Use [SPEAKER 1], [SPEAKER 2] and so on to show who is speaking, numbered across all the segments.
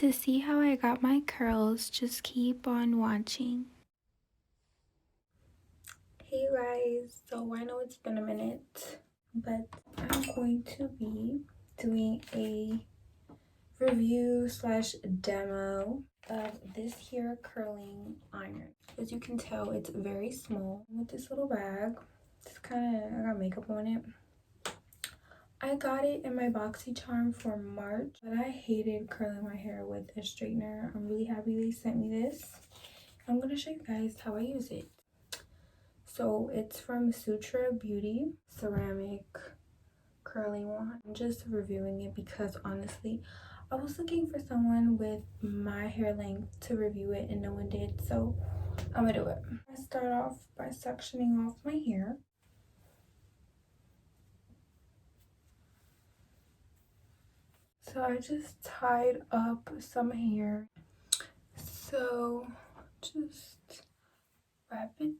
[SPEAKER 1] To see how I got my curls, just keep on watching. Hey guys, so I know it's been a minute, but I'm going to be doing a review slash demo of this here curling iron. As you can tell, it's very small with this little bag. It's kind of, I got makeup on it. I got it in my Boxycharm for March, but I hated curling my hair with a straightener. I'm really happy they sent me this. I'm going to show you guys how I use it. So it's from Sutra Beauty ceramic curling wand. I'm just reviewing it because honestly, I was looking for someone with my hair length to review it and no one did, so I'm gonna do it. I start off by sectioning off my hair. So I just tied up some hair. So just wrap it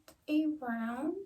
[SPEAKER 1] around.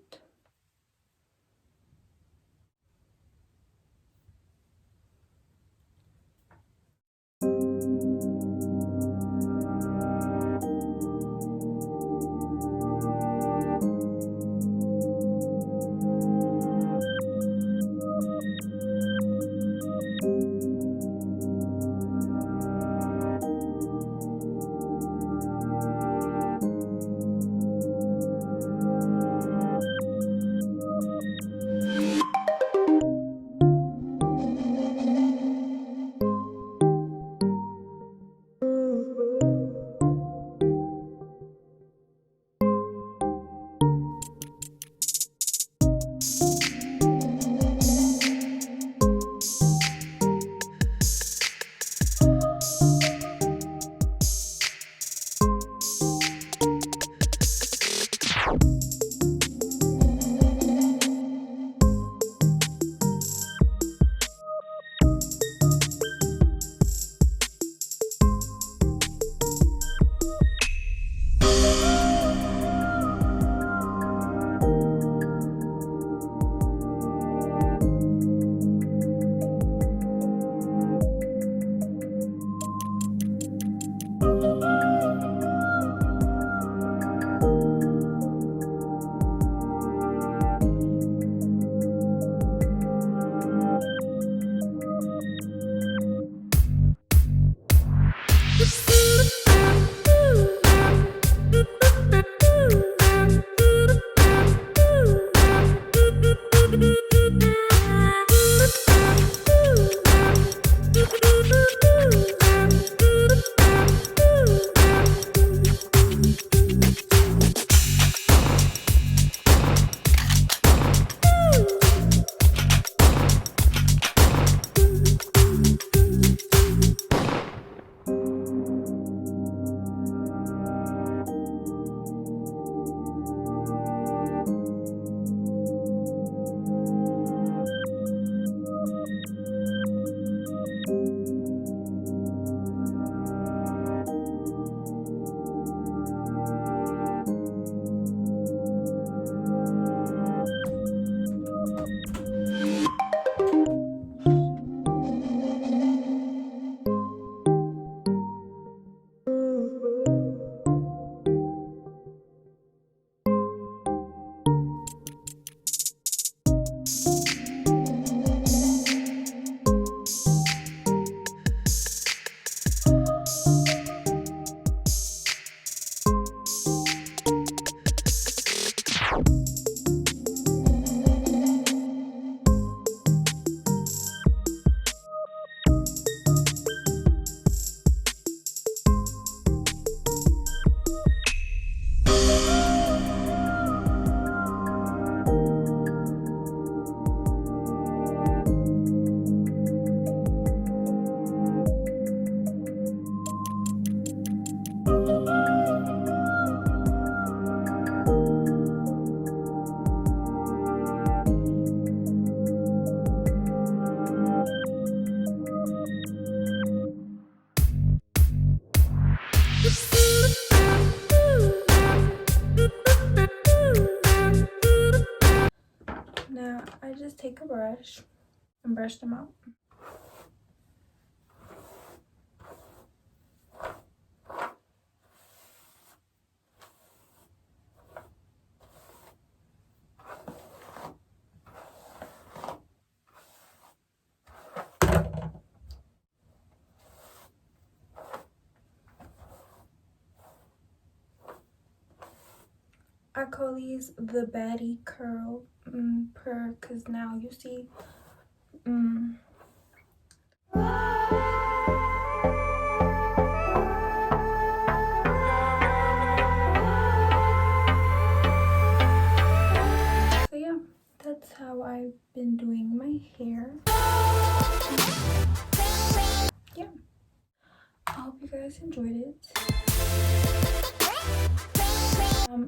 [SPEAKER 1] Now I just take a brush and brush them out. I call these the baddie curl because now you see so yeah, that's how I've been doing my hair. Yeah, I hope you guys enjoyed it.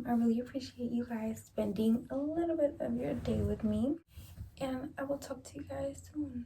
[SPEAKER 1] I really appreciate you guys spending a little bit of your day with me, and I will talk to you guys soon.